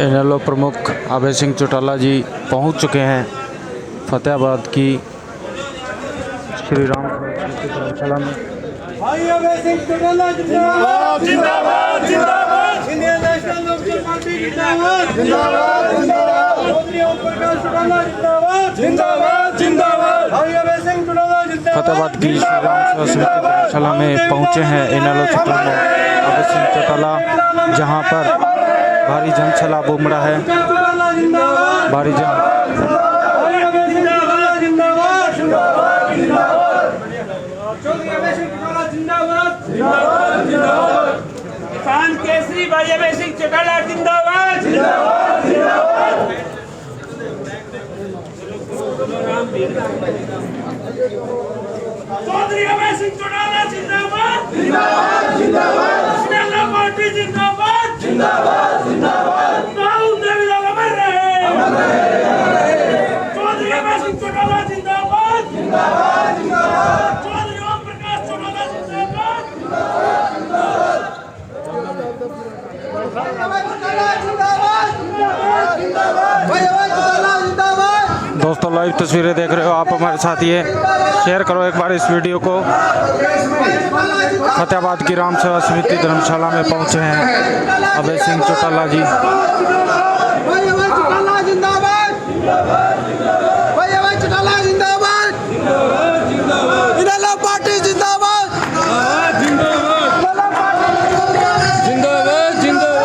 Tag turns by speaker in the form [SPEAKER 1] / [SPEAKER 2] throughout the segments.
[SPEAKER 1] इनेलो प्रमुख अभय सिंह चौटाला जी पहुंच चुके हैं फतेहाबाद की श्री राम धर्मशाला में।
[SPEAKER 2] भाई अभय सिंह चौटाला जिंदाबाद जिंदाबाद जिंदाबाद। इंडियन नेशनल लोकदल पार्टी जिंदाबाद जिंदाबाद जिंदाबाद। चौधरी ओम प्रकाश चौटाला जिंदाबाद जिंदाबाद जिंदाबाद। भाई अभय सिंह चौटाला जिंदाबाद।
[SPEAKER 1] फतेहाबाद की श्री राम समिति धर्मशाला में पहुंचे हैं इनेलो प्रमुख अभय सिंह चौटाला, जहां पर भारी जनसैलाब उमड़ा है। भारी
[SPEAKER 2] किसान केसरी भाई अभय सिंह चौटाला जिंदाबाद जिंदाबाद जिंदाबाद। चौधरी अभय सिंह चौटाला जिंदाबाद जिंदाबाद जिंदाबाद। इंडियन पार्टी जिंदाबाद जिंदाबाद जिंदाबाद। राहुल देवीलाल अमर रहे। चौधरी अभय सिंह चौटाला जिंदाबाद जिंदाबाद जिंदाबाद। चौधरी ओम प्रकाश चौटाला जिंदाबाद जिंदाबाद।
[SPEAKER 1] दोस्तों लाइव तस्वीरें देख रहे हो आप हमारे साथ, ये शेयर करो एक बार इस वीडियो को। फतेहाबाद की राम सेवा समिति धर्मशाला में पहुंचे हैं अभय सिंह चौटाला जी।
[SPEAKER 2] पार्टी जिंदाबाद जिंदाबाद जिंदाबाद।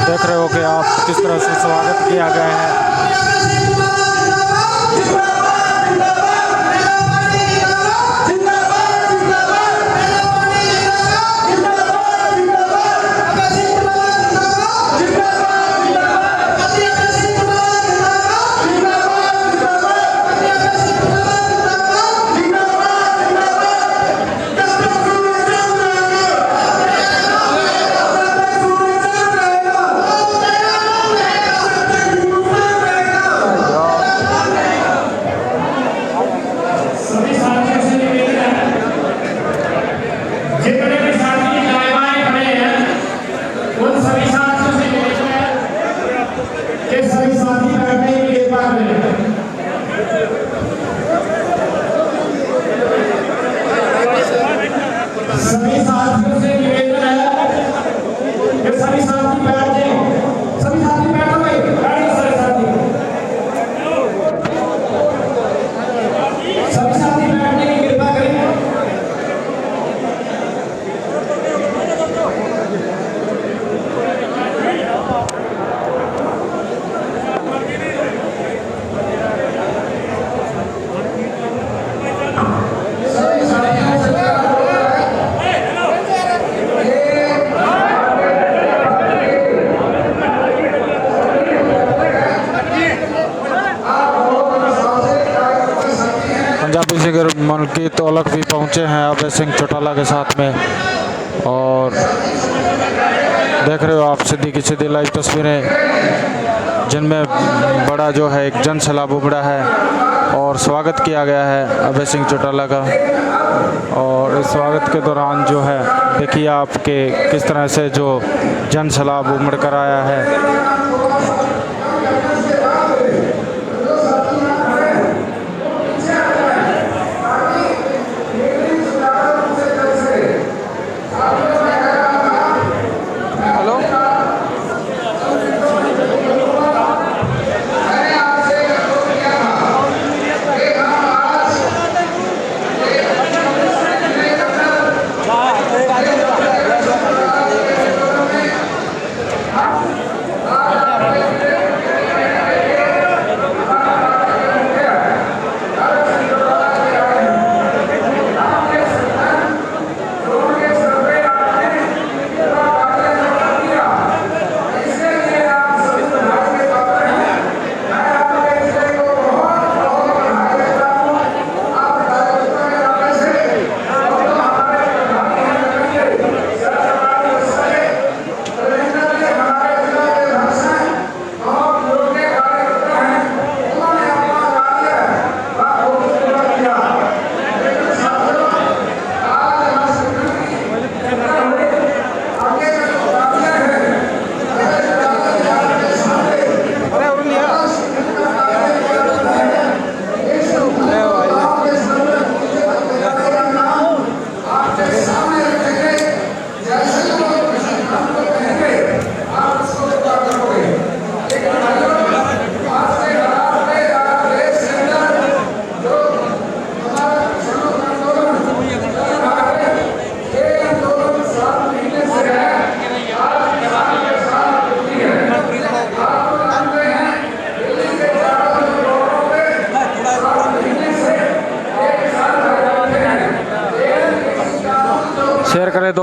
[SPEAKER 1] देख रहे हो कि आप किस तरह से स्वागत किया गया है।
[SPEAKER 3] सभी साथियों से निवेदन है कि सभी साथी बैठ जाएं। सभी साथी बैठो भाई, बैठो सभी साथी। सभी साथी बैठने की कृपा करें।
[SPEAKER 1] पंजाबी सिंगर मलकीत औलख भी पहुंचे हैं अभय सिंह चौटाला के साथ में। और देख रहे हो आप सीधी की सीधी लाइव तस्वीरें, जिनमें बड़ा जो है एक जन सैलाब उमड़ा है और स्वागत किया गया है अभय सिंह चौटाला का। और इस स्वागत के दौरान जो है देखिए आपके किस तरह से जो जन सैलाब उमड़ कर आया है।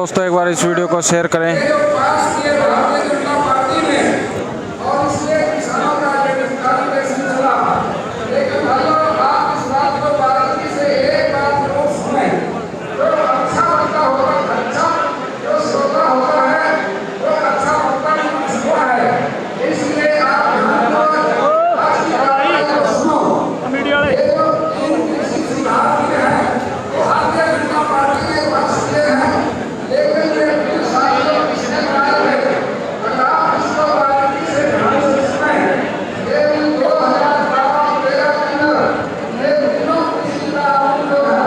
[SPEAKER 1] दोस्तों एक बार इस वीडियो को शेयर करें।
[SPEAKER 3] पास किए भारतीय जनता पार्टी ने और इसलिए किसानों का बेरोजगारी में सिलसिला। लेकिन भाइयों आप इस बात को बारीकी से एक बात जरूर सुनें, जो अच्छा बनता होगा अच्छा, जो श्रोता होता है वो अच्छा बनता नहीं हुआ है। इसलिए आप आज की बात को सुनो। ये जो तीन सुधार किए हैं वो भारतीय जनता पार्टी ने पास किए हैं, लेकिन ये बिल साथियों किसने बनाए थे? अगर आप इसको बारीकी से ध्यान से सुनें, ये बिल 2012-13 के अंदर ये तीनों कृषि कानून जो है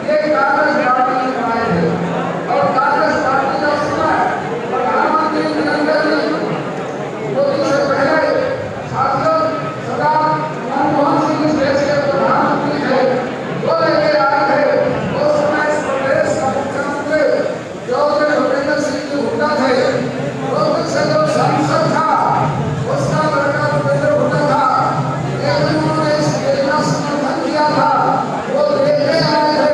[SPEAKER 3] ये कांग्रेस पार्टी ने बनाए थे। और कांग्रेस पार्टी का समय प्रधानमंत्री नरेंद्र मोदी से पहले साथियों सरदार मनमोहन सिंह इस देश के प्रधानमंत्री थे, वो लेके आए थे। उस समय इस प्रदेश का मुख्यमंत्री जो भूपेंद्र सिंह जी हुड्डा थे, वो से जो सांसद था उसका लड़का भूपेंद्र हुड्डा था, लेकिन उन्होंने इस बिल का समर्थन किया था, वो लेके आए थे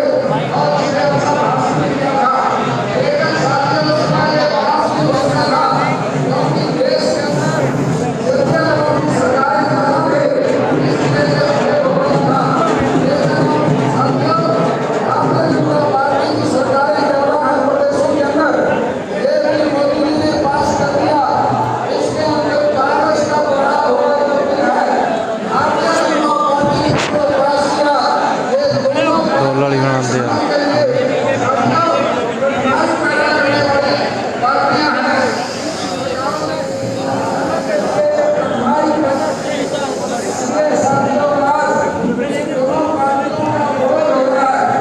[SPEAKER 3] और इसे अच्छा भाषण दिया था। लेकिन साथियों उसका ये पास नहीं हो सका क्योंकि देश के अंदर जितने लोगों की सरकारें कहाँ थे इसलिए ये फेल हो गया था। लेकिन साथियों भारतीय जनता पार्टी की सरकारें कर रहा है प्रदेशों के अंदर, ये बिल मोदी जी ने पास कर दिया। इसके अंदर कांग्रेस का बड़ा होगा जो है भारतीय जनता पार्टी ने इसको पास किया। ये दोनों
[SPEAKER 1] लड़ी बना दिया।
[SPEAKER 3] पार्टियां हैं इसलिए साथियों आज दोनों पार्टियों का विरोध हो रहा है।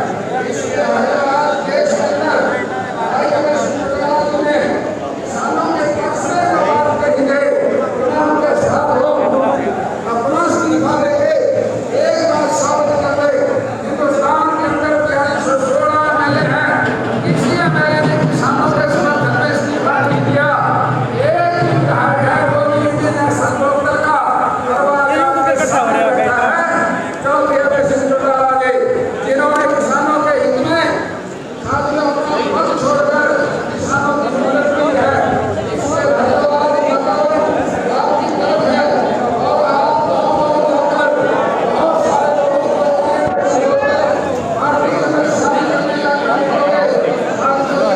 [SPEAKER 3] इसलिए आज देश के अंदर किसानों के पक्ष में जो बात कही गई उनके साथ लोग अपना इस्तीफा देके एक बात साबित कर दे, हिंदुस्तान के अंदर 4216 एमएलए हैं, किसी एमएलए ने किसानों के समर्थन में इस्तीफा नहीं दिया। एक विधायक है वो इंडियन नेशनल लोकदल का जो देवेंद्र सिंह चौटाला जी, जिन्होंने किसानों के हित में साथियों अपना पद छोड़कर किसानों की मदद की है। इससे धन्यवाद आपकी तरफ है और आप दोनों मिलकर बहुत सारे लोगों को पार्टी के अंदर शामिल करने का काम करोगे। साथियों ये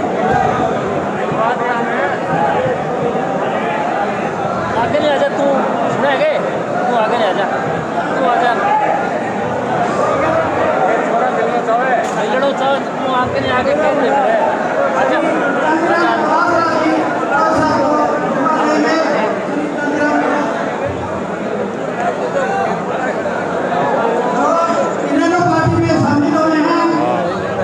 [SPEAKER 3] सारा काम है
[SPEAKER 4] आगे नहीं आजा, तू सुना है तू आगे नहीं आजा, तू आजा लड़ो चाहे तू आगे नहीं आगे क्या देख रहे आजा
[SPEAKER 3] इन्होंने पार्टी में शामिल हो रहे हैं।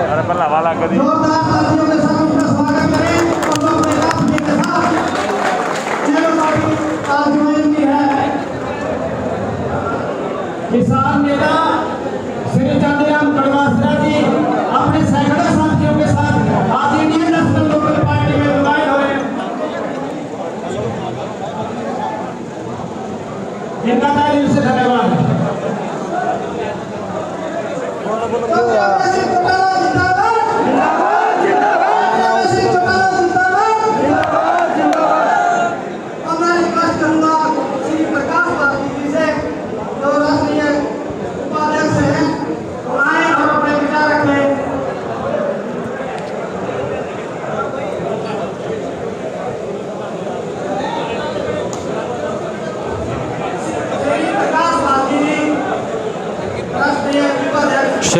[SPEAKER 4] अरे पल्ला वाला कभी
[SPEAKER 3] जोरदार तालियों के साथ उनका स्वागत करें और वो अपने राष्ट्र के साथ जिन्होंने पार्टी आज ज्वाइन की है। किसान नेता श्री चंद्रराम कड़वासरा जी अपने सैकड़ों साथियों के साथ आज इंडियन नेशनल लोकदल पार्टी में ज्वाइन हुए। इनका दिल से धन्यवाद।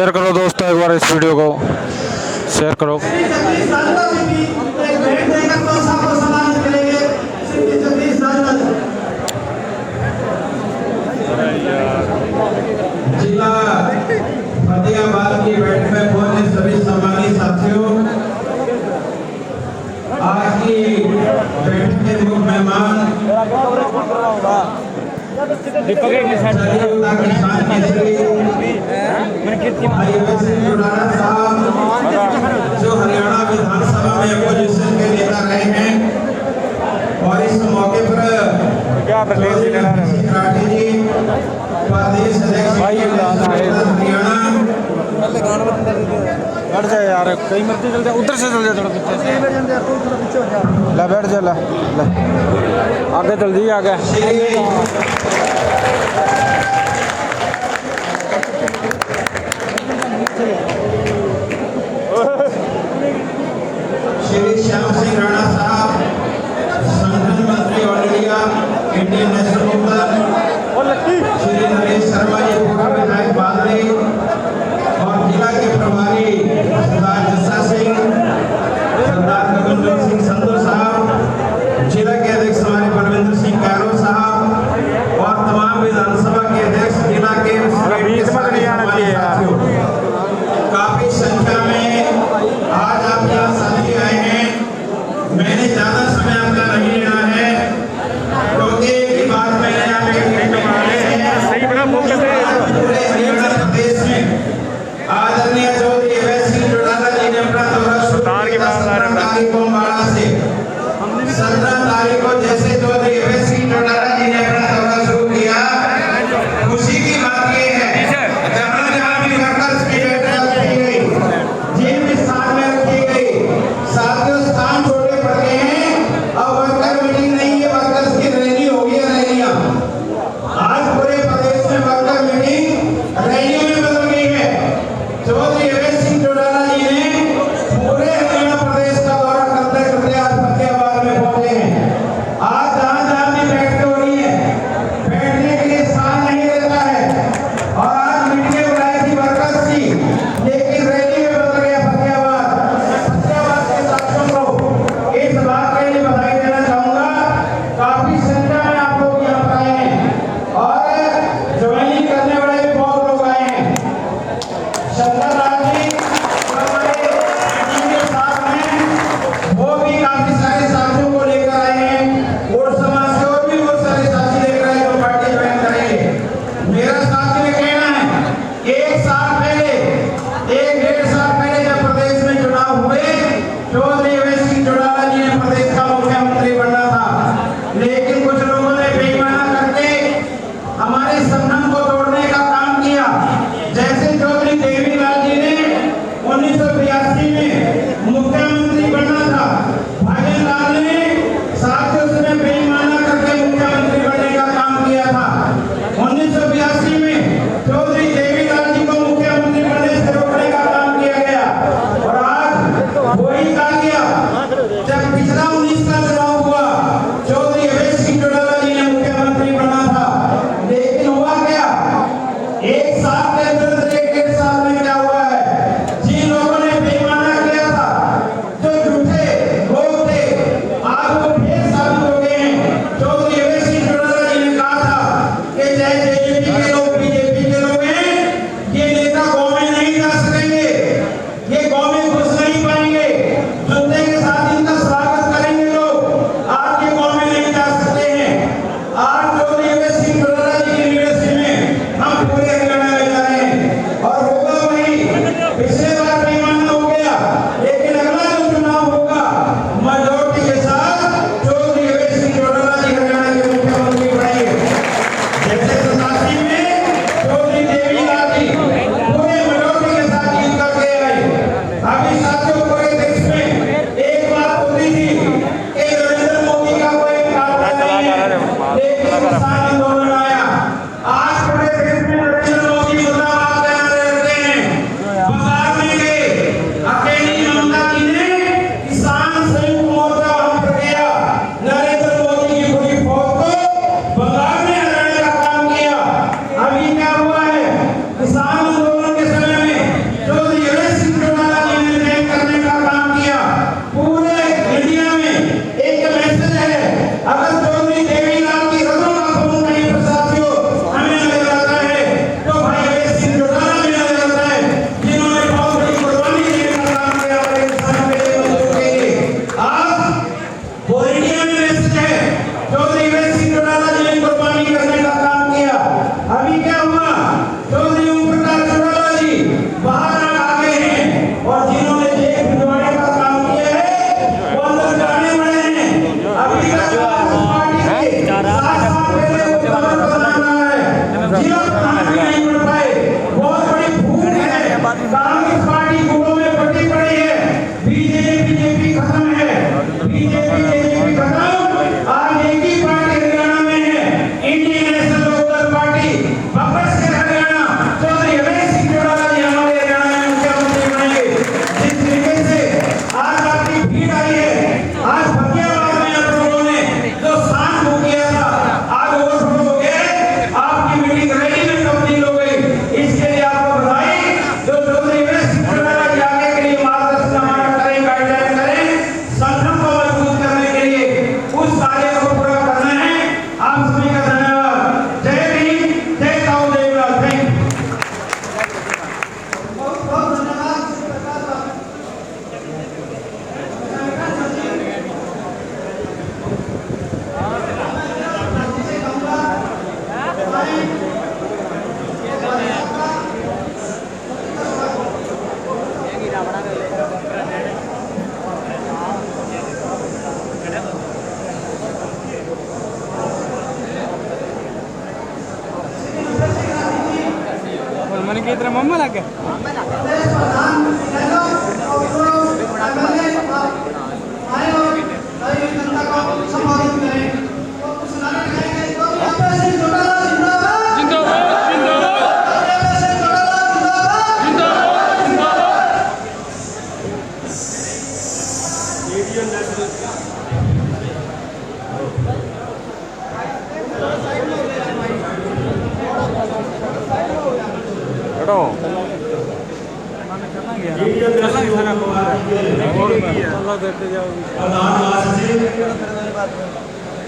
[SPEAKER 1] शेयर करो दोस्तों, एक बार इस वीडियो को शेयर करो।
[SPEAKER 5] जिला फतेहाबाद की बैठक में पहुंचे सभी सम्मानित साथियों, आज की बैठक के मुख्य मेहमान सतयुगता किसान केसरी राणा साहब, जो हरियाणा विधानसभा में अपोजिशन के नेता रहे हैं, और इस मौके पर राठी जी प्रदेश अध्यक्ष हरियाणा।
[SPEAKER 1] बैठ जाए यार, कई मर्जी चल जाए, उधर से चल जाए, थोड़ा पीछे से ला, बैठ जा, ला आगे चल जी, आगे।
[SPEAKER 5] श्री श्याम सिंह राणा साहब, संगठन मंत्री ऑल इंडिया इंडियन नेशनल मुक्ति। श्री नरेश शर्मा जी, पूर्व विधायक बादली, और जिला के प्रभारी सरदार जस्सा सिंह, सरदार गगनजोत सिंह संधू साहब, जिला के अध्यक्ष हमारे परविंदर सिंह कैरो साहब, और तमाम विधानसभा के अध्यक्ष, जिला के साथियों, काफी संख्या में आज आप यहाँ साथी आए हैं। मैंने ज्यादा समय आपका नहीं लेना है, क्योंकि ये बात मैंने आपके पूरे हरियाणा प्रदेश में आदरणीय चौधरी अभय सिंह चौटाला जी ने अपना दौरा शुरू किया 17 तारीख को अम्बाड़ा से। 17 तारीख को जैसे चौधरी अभय सिंह चौटाला जी ने अपना दौरा शुरू किया, खुशी की बात ये है जहाँ भी वर्कर्स की बैठक रखी गई, जिन भी स्थान में रखी गई, साथियों स्थान छोटे पड़ गए हैं। अब वर्कर मीटिंग नहीं है, वर्कर्स की रैली होगी, रैलियां। आज पूरे प्रदेश में वर्कर मीटिंग रैलियों में बदल गई है। चौधरी अभय सिंह चौटाला जी ने पूरे हरियाणा प्रदेश का दौरा करते करते आज फतेहाबाद में पहुंचे हैं। आज जहां जहां भी बैठकें हो रही बीजेपी खत्म, आज एक ही पार्टी हरियाणा में है, इंडियन नेशनल लोकदल पार्टी। वापस से हरियाणा चौधरी रमेश सिंह चौटाला जी हमारे हरियाणा में मुख्यमंत्री बनेंगे। जिस तरीके से आज आपकी भीड़ आई है, आज फतेहाबाद में आप लोगों ने जो शांत हो किया था, आज ओवरफ्लो हो गया है, आपकी मीटिंग रैली में तब्दील हो गई। इसके लिए आपको बधाई। जो चौधरी रमेश सिंह चौटाला जी आगे के लिए मार्गदर्शन करें, गाइडलाइन करें, संगठन को मजबूत करने के लिए उस कार्य को पूरा करना है। आप सभी का धन्यवाद। जय भीम, जय ताऊ देवराज। Thank you.
[SPEAKER 4] मन की तरह मम्मा लग गया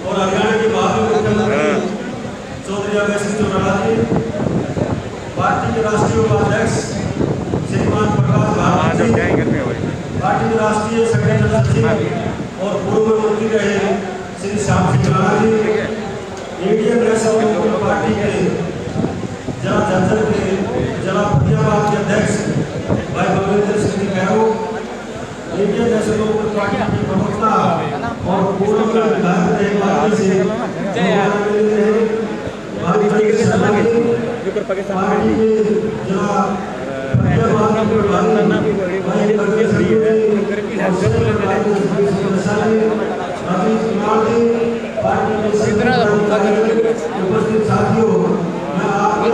[SPEAKER 6] और हरियाणा के भावी मुख्यमंत्री चौधरी रमेश सिंह चौटाला जी, पार्टी के राष्ट्रीय उपाध्यक्ष श्रीमान प्रकाश भारती जी, पार्टी के राष्ट्रीय संगठन सचिव और पूर्व मंत्री रहे Shri Shyam Singh Rana ji, Indian National Lokdal party के जिला झज्जर के जिला फतेहाबाद के अध्यक्ष भाई Balwinder Singh Kairon, Indian National Lokdal party की प्रवक्ता और पूर्व विधायक रहे पार्टी से पार्टी के जिला फतेहाबाद के प्रभारी भाई बलविंदर सिंह उपस्थित साथियों, मैं आपको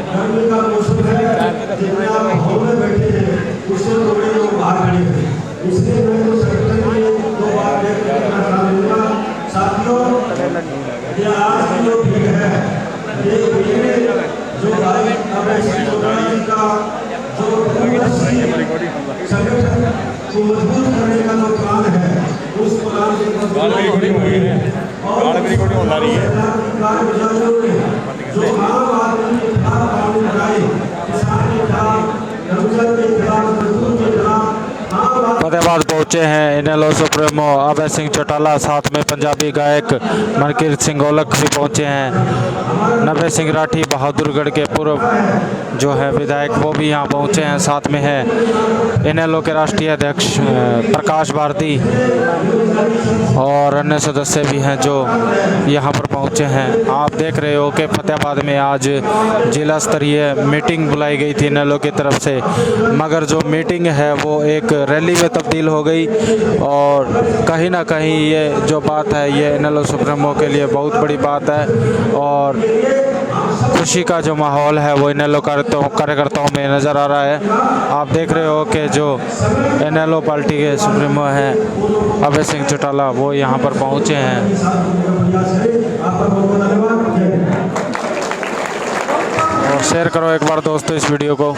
[SPEAKER 6] गर्मी का मौसम है, जितने आप हॉल में बैठे हैं उससे थोड़े लोग बाहर खड़े हैं, इसलिए मैं तो संगठन के दो बात करना चाहूँगा। साथियों, ये आज की जो भीड़ है, ये भीड़ जो भाई रमेश सिंह चौटाला जी का जो संगठन को मजबूत करने का जो प्लान है, उस प्लान जो आम आदमी के खिलाफ कानून बनाए, किसान के खिलाफ, नौजवान के खिलाफ, मजदूर के खिलाफ,
[SPEAKER 1] फतेहाबाद पहुंचे हैं इनेलो सुप्रीमो अभय सिंह चौटाला, साथ में पंजाबी गायक मनकीरत सिंह औलख भी पहुंचे हैं। नभे सिंह राठी बहादुरगढ़ के पूर्व जो है विधायक वो भी यहां पहुंचे हैं। साथ में है इनेलो के राष्ट्रीय अध्यक्ष प्रकाश भारती और अन्य सदस्य भी हैं जो यहां पर पहुंचे हैं। आप देख रहे हो कि फतेहाबाद में आज जिला स्तरीय मीटिंग बुलाई गई थी इनेलो की तरफ से, मगर जो मीटिंग है वो एक रैली में तब्दील हो गई और कहीं ना कहीं ये जो बात है ये इनेलो सुप्रीमो के लिए बहुत बड़ी बात है और खुशी का जो माहौल है वो इनेलो कार्यकर्ताओं में नज़र आ रहा है। आप देख रहे हो कि जो इनेलो पार्टी के सुप्रीमो हैं अभय सिंह चौटाला वो यहाँ पर पहुँचे हैं। और शेयर करो एक बार दोस्तों इस वीडियो को।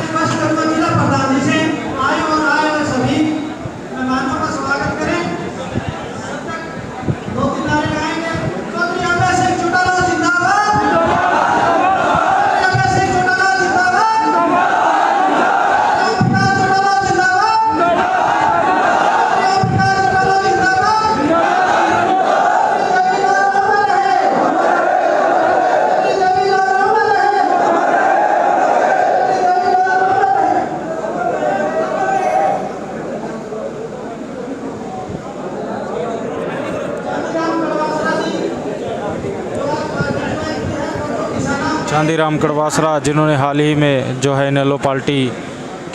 [SPEAKER 1] चांदीराम कड़वासरा जिन्होंने हाल ही में जो है इनेलो पार्टी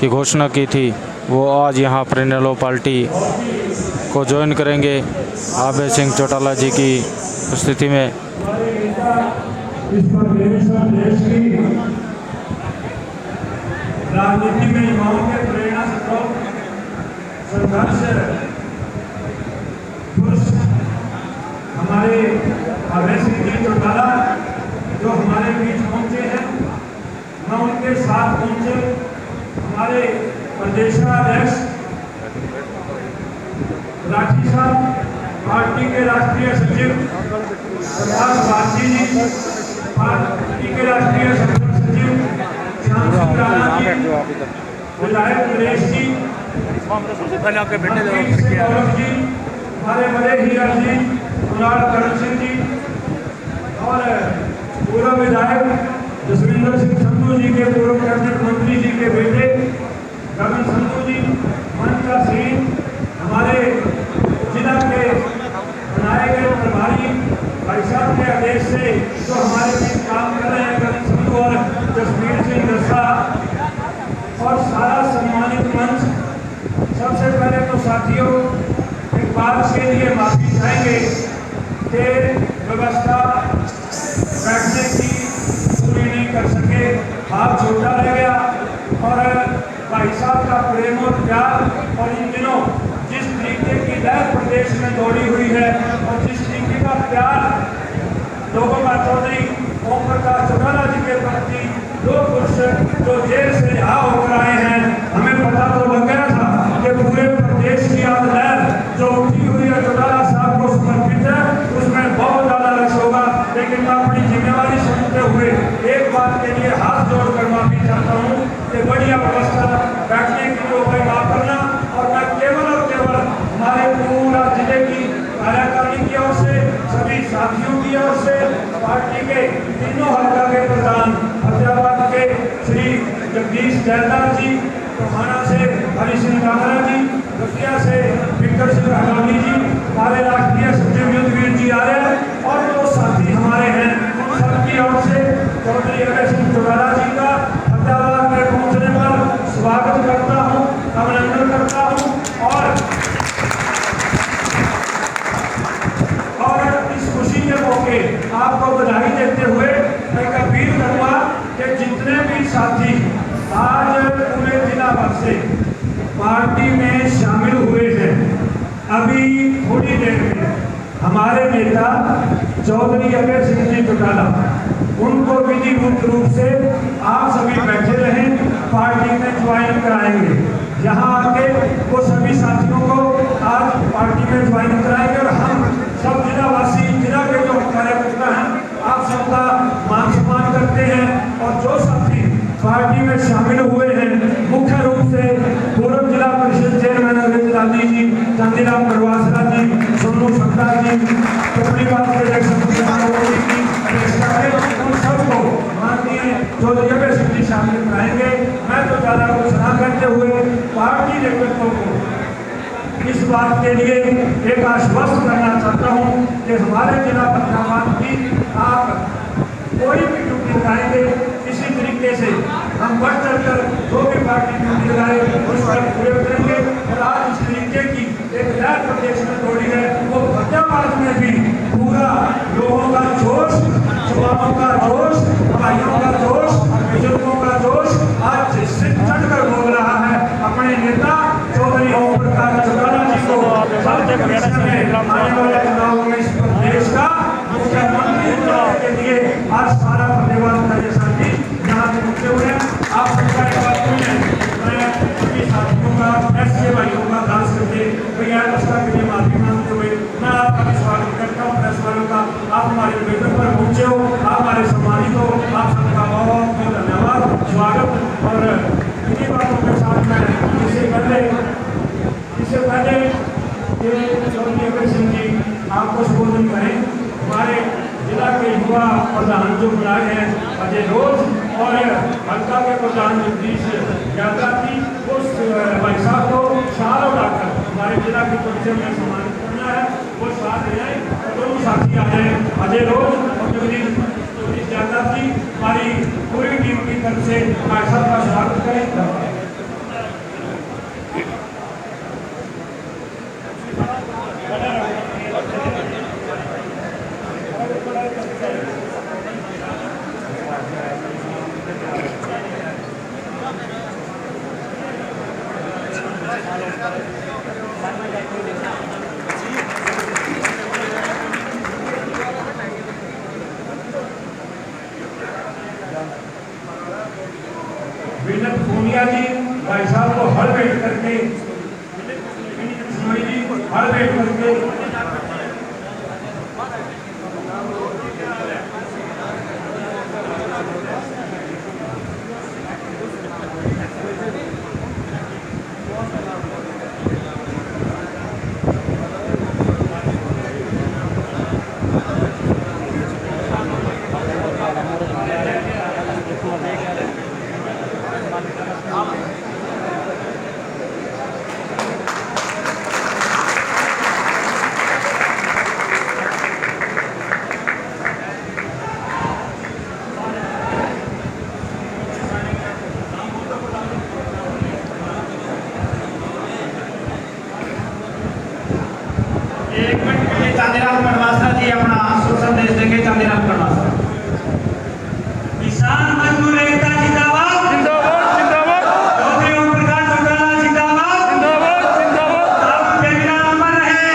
[SPEAKER 1] की घोषणा की थी, वो आज यहाँ पर इनेलो पार्टी को ज्वाइन करेंगे अभय सिंह चौटाला जी की उपस्थिति में।
[SPEAKER 6] इस प्रदेश और देश की राजनीति में युवाओं के प्रेरणा स्रोत संघर्ष पुरुष हमारे अभय सिंह जी चौटाला जो हमारे बीच पहुंचे हैं, मैं उनके साथ पहुंचे हमारे प्रदेशाध्यक्ष राठी साहब, पार्टी के राष्ट्रीय सचिव प्रकाश भारती जी, पार्टी के राष्ट्रीय सचिव श्याम सिंह राणा जी, विधायक नरेश जी, गौरव जी, हमारे बड़े हीरा जी, कुणाल करण सिंह जी और पूर्व विधायक जसविंदर सिंह संधू जी के पूर्व कैबिनेट मंत्री जी के बेटे गगन संधू जी, मंच का सीन हमारे जिला के बनाए गए प्रभारी भाई साहब के आदेश से जो हमारे बीच काम कर रहे हैं गगन संधू और जसवीर सिंह दस्ता और सारा सम्मानित मंच। सबसे पहले तो साथियों एक बात के लिए माफी चाहेंगे कि व्यवस्था बैठने की पूरी नहीं कर सके, हाथ छोटा रह गया और भाई साहब का प्रेम और प्यार और इन दिनों जिस तरीके की लहर प्रदेश में दौड़ी हुई है और जिस तरीके का प्यार लोगों का चौधरी ओम प्रकाश चौटाला जी के प्रति दो पुरुष जो जेल से रिहा होकर आए हैं, हमें पता तो लग गया था कि पूरे प्रदेश की आज लहर जो उठी हुई है चौटाला साहब को समर्पित है, उसमें बहुत ज्यादा रश होगा। लेकिन मैं अपनी जिम्मेवारी समझते हुए एक बात के लिए हाथ जोड़कर माफी चाहता हूँ कि बढ़िया व्यवस्था बैठने की जो है माफ करना और मैं केवल और केवल हमारे पूरा जिले की कार्यकारिणी की ओर से, सभी साथियों की ओर से, पार्टी के तीनों हल्का के प्रधान फतेहाबाद के श्री जगदीश जयदार जी, टोहाना से हरि सिंह कांगरा जी, दतिया से विक्टर सिंह हलानी जी, हमारे राष्ट्रीय सचिव युद्धवीर जी आर्य और जो साथी हमारे हैं उन सबकी ओर से चौधरी अभय सिंह चौटाला जी का फतेहाबाद में पहुंचने पर स्वागत करता हूं, अभिनंदन करता हूं और इस खुशी के मौके आपको बधाई देते हुए मैं अपील करूंगा कि जितने भी साथी आज पूरे जिला भर से पार्टी में शामिल हुए हैं, अभी थोड़ी देर में हमारे नेता चौधरी अभय सिंह जी चौटाला उनको विधिवत रूप से आप सभी बैठे रहें, पार्टी में ज्वाइन कराएंगे। यहाँ आके वो सभी साथियों को आज पार्टी में ज्वाइन कराएंगे और हम सब जिलावासी, जिला के जो कार्यकर्ता हैं, आप सबका मान सम्मान करते हैं। और जो साथी पार्टी में शामिल हुए हैं, मुख्य रूप से पूर्व जिला परिषद चेयरमैन अरविंद लाली जी, चांदीराम करवासरा जी, सोनू सत्ता जी, टोपलीबाग के उन सबको माननीय चौधरी अभय सिंह जी शामिल कराएंगे। मैं तो ज़्यादा कुछ ना करते हुए पार्टी नेतृत्व को इस बात के लिए एक आश्वस्त करना चाहता हूँ कि हमारे जिला फतेहाबाद की आप कोई भी ड्यूटी लगाएंगे, किसी तरीके से हम बढ़ चढ़कर जो भी पार्टी ड्यूटी लगाए उस पर पूरे करेंगे। और आज इस तरीके की एक लहर प्रदेश में दौड़ी है, वो फतेहाबाद में भी पूरा लोगों का जोश, जवानों का जोश, भाइयों का जोश, बुजुर्गों का जोश आज से चढ़कर बोल रहा है। अपने नेता चौधरी ओम प्रकाश चौटाला जी को आने वाले चुनाव में इस प्रदेश का मुख्यमंत्री बनाने के लिए आज सारा फतेहाबाद का ये साथी यहाँ पे पहुंचे हुए हैं। आप सबका एक बात सुनिए, मैं सभी साथियों का, ऐसे भाइयों का खास करके बगैर अवस्था के लिए माफी मांगते हुए मैं आपका भी स्वागत करता हूँ। प्रेस वालों का आप हमारे वेतन पर पहुंचे हो, आप हमारे सम्मानित हो, आप सबका बहुत बहुत धन्यवाद, स्वागत। और इन्हीं बातों के साथ मैं इससे पहले चौधरी अभय सिंह जी आपको संबोधन करें। हमारे जिला के युवा प्रधान जो बनाए हैं अजय रोज और हल्का के प्रधान जगदीश यादव जी, उस भाई साहब को शाल उड़ाकर हमारे जिला के परिचय में सम्मानित करना है। वो साथ ले आए, दोनों साथी आ जाए, अजय रोज और जगदीश यादव जी हमारी पूरी टीम की तरफ से भाई साहब का स्वागत करें। विनत पूनिया जी भाई साहब को हर बैठ करके हर बैठ करके
[SPEAKER 5] चांदीलाल कड़वासा जी अपना शुभ संदेश देंगे। चांदीलाल कड़वासा।
[SPEAKER 2] किसान मजदूर एकता जिंदाबाद जिंदाबाद जिंदाबाद। चौधरी ओम प्रकाश चौटाला जिंदाबाद जिंदाबाद जिंदाबाद। राहुल देवीलाल अमर रहे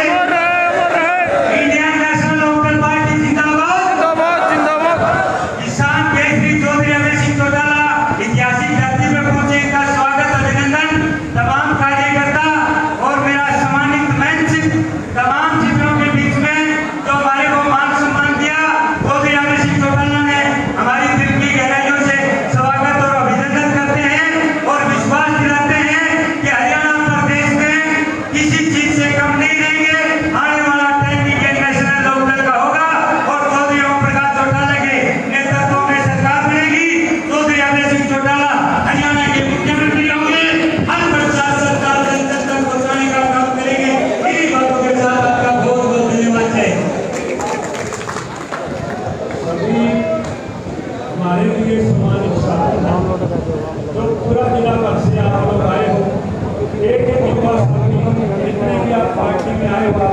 [SPEAKER 2] इंडियन नेशनल लोकल पार्टी जिंदाबाद जिंदाबाद जिंदाबाद। किसान केसरी चौधरी अभय सिंह चौटाला ऐतिहासिक धरती में पहुंचे, इनका स्वागत अभिनंदन। तमाम कार्यकर्ता और मेरा सम्मानित मंच, तमाम शिविरों के बीच में जो हमारे को मान सम्मान दिया, चौधरी अभय सिंह चौटाला ने हमारी दिल की गहराइयों से स्वागत और अभिनंदन करते हैं और विश्वास दिलाते हैं कि हरियाणा प्रदेश में किसी चीज से कम नहीं रहेंगे। आने वाला टाइम इंडियन नेशनल लोकदल का होगा और चौधरी ओम प्रकाश चौटाला के नेतृत्व में सरकार बनेगी। चौधरी अभय सिंह चौटाला हरियाणा के मुख्यमंत्री होंगे। हर प्रचार सरकार जन जन तक पहुंचाने का काम करेंगे। इन्हीं बातों के साथ आपका बहुत बहुत धन्यवाद है।
[SPEAKER 6] सभी हमारे लिए सम्मानित साथी जो पूरा जिला भर से आप लोग आए हो, एक युवा साथी जितने भी आप पार्टी में आए हो,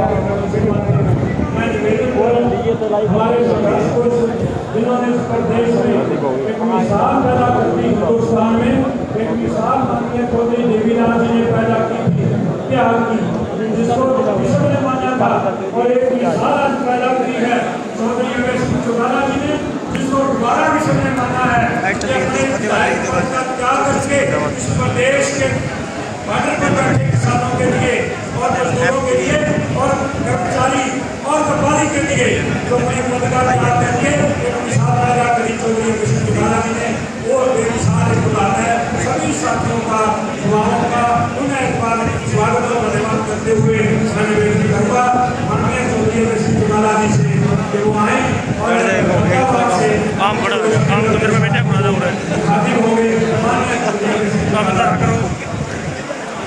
[SPEAKER 6] मैं निवेदन करूं हमारे दोस्तों जिन्होंने इस प्रदेश में एक मिसाल पैदा कर दी, हिंदुस्तान में एक मिसाल माननीय चौधरी देवीलाल जी ने पैदा की थी, क्या की, जिसको विश्व ने माना था और एक मिसाल आज पैदा की है चौधरी अभय सिंह चौटाला जी ने, जिसको दोबारा विश्व ने माना है कि अपने दायित्व का त्याग करके इस प्रदेश के बॉर्डर पर बैठे किसानों के लिए और मजदूरों के लिए और कर्मचारी और व्यापारी के लिए जो अपने पद का त्याग करके एक मिसाल पैदा करी चौधरी अभय सिंह चौटाला जी ने, वो बेमिसाल उदाहरण है। सभी साथियों का युवाओं का उन्हें एक बार स्वागत और धन्यवाद करते हुए मैं निवेदन करूंगा माननीय चौधरी अभय सिंह चौटाला जी से कि वो आए और आम बड़ा आम तो मेरे में बैठे बड़ा हो रहा है खाती हो गए माननीय चौधरी अभय सिंह चौटाला करो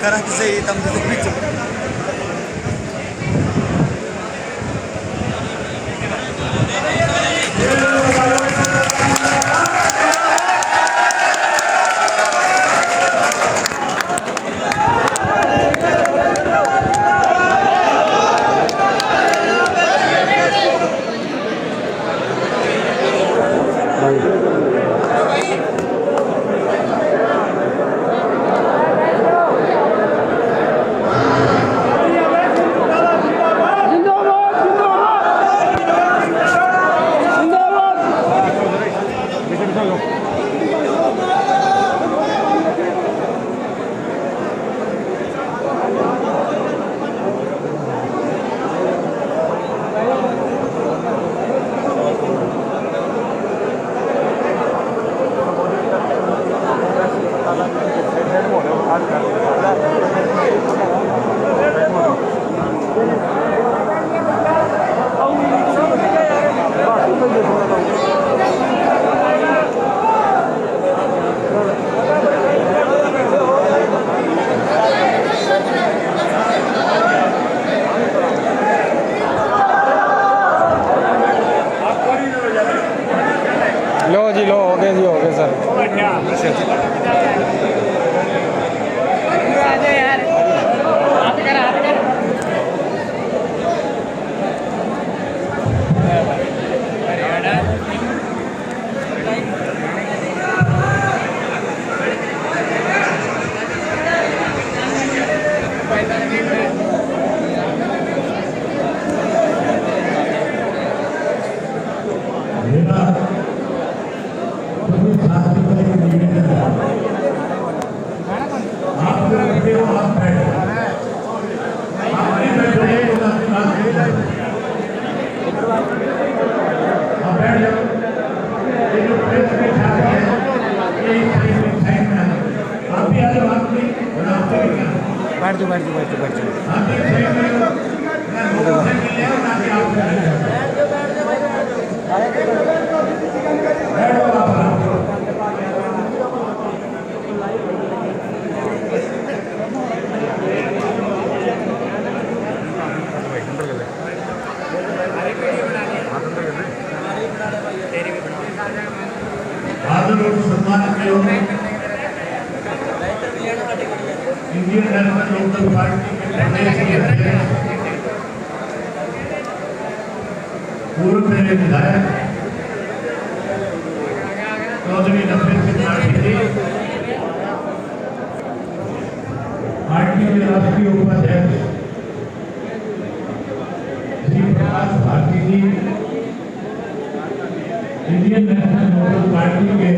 [SPEAKER 7] करा किसे तम से पीछे
[SPEAKER 1] लो जी, लो हो गए जी, हो गए सर।
[SPEAKER 6] आप बैठो। आप नहीं बैठोगे तो आपकी बात नहीं जाएगी। आप बैठ जाओ। ये जो प्रेस में छापी है ये इस साइड में आना। आप भी आ जाओ। आप भी और आपसे भी क्या
[SPEAKER 7] बैठ जाओ बैठ जाओ बैठ जाओ बैठ जाओ।
[SPEAKER 6] आप भी साइड में हो। मैं लोगों से मिल लिया ना कि आप बैठ जाओ। बैठो आप आराम से। आदर और सम्मान के इंडियन नेशनल लोकल पार्टी के प्रदेश के अध्यक्ष पूर्व मेरे विधायक चौधरी नफीस सिंह मार्डी जी, पार्टी के राष्ट्रीय उपाध्यक्ष श्री प्रकाश भारती जी, इंडियन नेशनल लोकल पार्टी के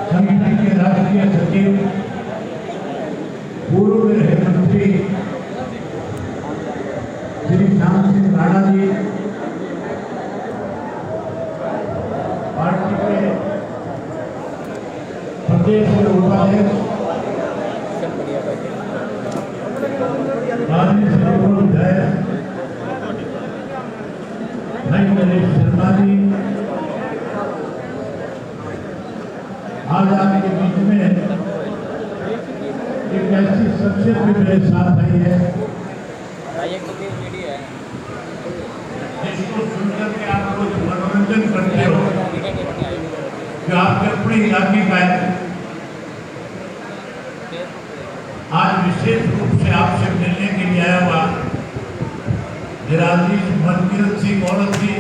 [SPEAKER 6] संगठन के राष्ट्रीय सचिव पूर्व गृह मंत्री श्री श्याम सिंह राणा जी, पार्टी के प्रदेश के उपाध्यक्ष राजनीति विधायक भाई नरेश शर्मा जी, आज आपके बीच में एक ऐसी शख्सियत भी मेरे साथ आई है जिसको सुनकर के आप लोग मनोरंजन करते हो, जो आपके अपने इलाके का है। आज विशेष रूप से आपसे मिलने के लिए आया हुआ गिराजी मनकीरत सिंह औरत जी,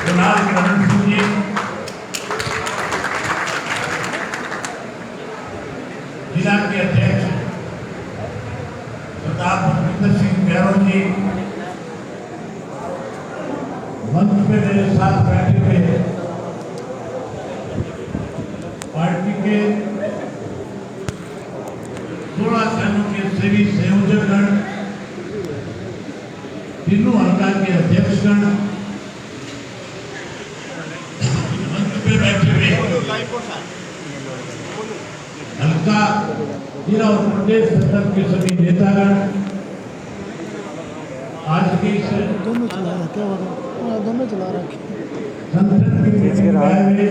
[SPEAKER 6] कुणाल करण सिंह जी, जिला के अध्यक्ष प्रताप सिंह गैरों जी, मंच पे मेरे साथ बैठे हुए पार्टी के 16 चरणों के सभी संयोजकगण, तीनों हल्का के अध्यक्षगण, मंच पे बैठे हुए हल्का जिला और प्रदेश स्तर के सभी नेतागण, आज के इस
[SPEAKER 8] दोनों चला रहा क्या होगा? दोनों चला रहा
[SPEAKER 6] संगठन की मीटिंग में आए हुए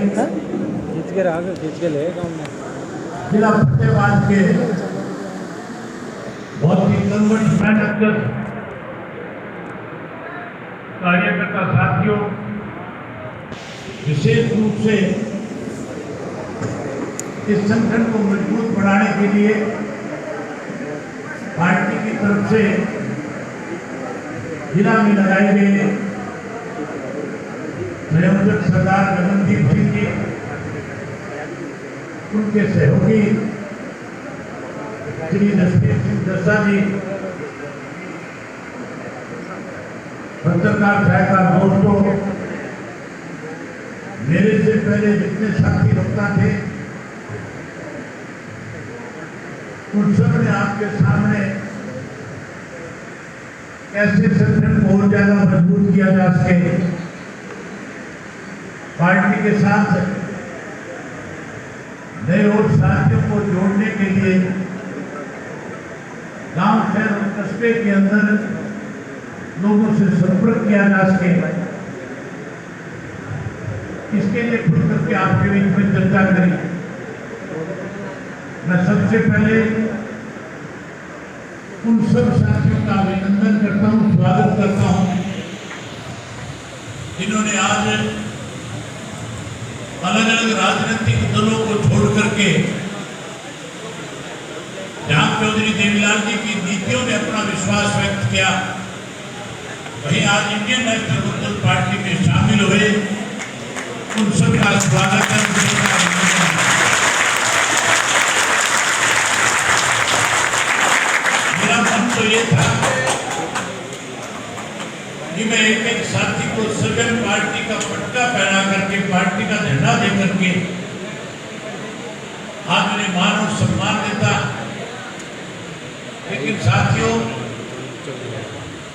[SPEAKER 4] खींच के रहा खींच के ले काम में
[SPEAKER 6] जिला फतेहाबाद के बहुत ही कर्मठ मेहनत कार्यकर्ता साथियों, विशेष रूप से इस संगठन को मजबूत बनाने के लिए पार्टी की तरफ से जिला में लगाए गए संयोजक सरदार गगनदीप सिंह जी, उनके सहयोगी श्री नसबीर सिंह दस्ता जी, पत्रकार साहिबा दोस्तों, मेरे से पहले जितने साथी वक्ता थे उन सब ने आपके सामने कैसे संगठन को और ज्यादा मजबूत किया जा सके, पार्टी के साथ नए और साथियों को जोड़ने के लिए गांव शहर और कस्बे के अंदर लोगों से संपर्क किया जा सके, इसके लिए खुल करके आपके बीच में चर्चा करी। मैं सबसे पहले उन सब साथियों का अभिनंदन करता हूं, स्वागत करता हूं, जिन्होंने आज अलग अलग राजनीतिक दलों को छोड़ करके जहां चौधरी देवीलाल जी की नीतियों में अपना विश्वास व्यक्त किया, वहीं आज इंडियन नेशनल लोकल पार्टी में शामिल हुए। उन सबका स्वागत है। मेरा मन तो ये था कि मैं एक एक साथी को सघन पार्टी का पट्टा पहना करके पार्टी का झंडा देकर
[SPEAKER 9] करके आज उन्हें मान और सम्मान देता। लेकिन साथियों,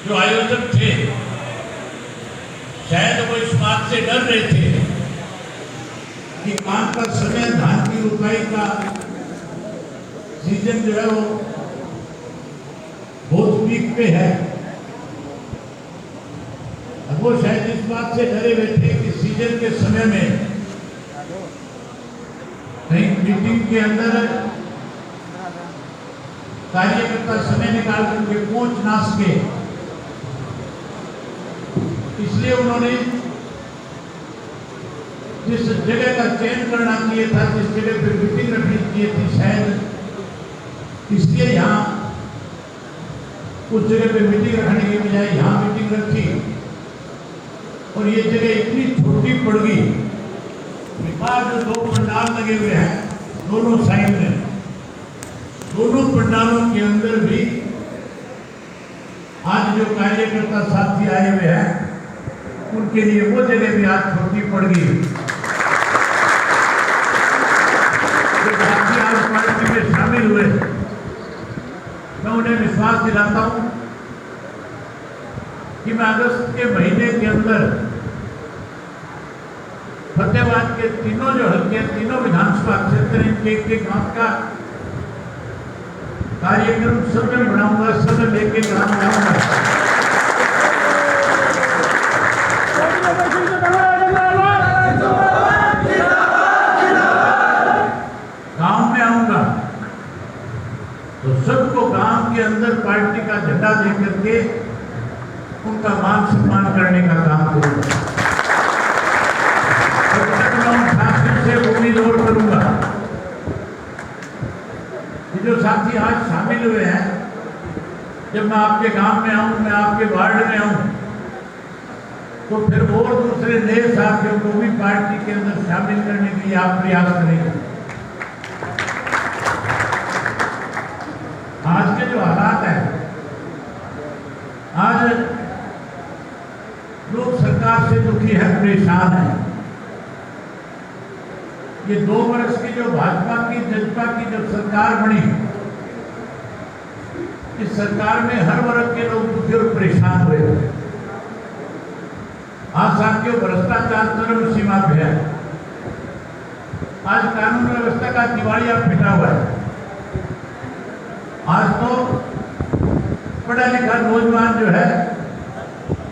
[SPEAKER 9] जो आयोजक थे शायद वो इस बात से डर रहे थे कि काम का समय, धान की रुपाई का सीजन जो है वो बहुत पीक पे है। अब वो शायद इस बात से डरे हुए थे कि सीजन के समय में कहीं मीटिंग के अंदर कार्यकर्ता समय निकाल करके पहुंच ना सके, इसलिए उन्होंने जिस जगह का चयन करना चाहिए था, जिस जगह पर मीटिंग रखनी चाहिए थी, शायद इसलिए यहाँ उस जगह पे मीटिंग रखने के बजाय यहाँ मीटिंग रखी और ये जगह इतनी छोटी पड़ गई। बाहर जो दो पंडाल लगे हुए हैं दोनों साइड में, दोनों पंडालों के अंदर भी आज जो कार्यकर्ता साथी आए हुए हैं उनके लिए वो जगह भी आज छोटी पड़ गई। जो साथी आज पार्टी में शामिल हुए, मैं उन्हें विश्वास दिलाता हूं कि मैं अगस्त के महीने के अंदर फतेहाबाद के तीनों जो हल्के, तीनों विधानसभा क्षेत्र, इनके एक गांव का कार्यक्रम सब में बनाऊंगा, सब में लेके काम जाऊंगा। गांव में आऊंगा तो सबको गांव के अंदर पार्टी का झंडा देकर के उनका मान सम्मान करने का काम करूंगा। से उम्मीद और करूंगा कि जो साथी आज शामिल हुए हैं, जब मैं आपके गांव में आऊं, मैं आपके वार्ड में आऊं, तो फिर और दूसरे नए साथियों को भी पार्टी के अंदर शामिल करने के लिए आप प्रयास करेंगे। आज के जो हालात हैं, आज लोग सरकार से दुखी है, परेशान है। ये 2 वर्ष की जो भाजपा की, जनता की जब सरकार बनी, इस सरकार में हर वर्ग के लोग दुखी और परेशान हुए। आज साथियों, भ्रष्टाचार चरम सीमा पे है। आज कानून व्यवस्था का दिवालिया पिटा हुआ है। आज तो पढ़ा लिखा नौजवान जो है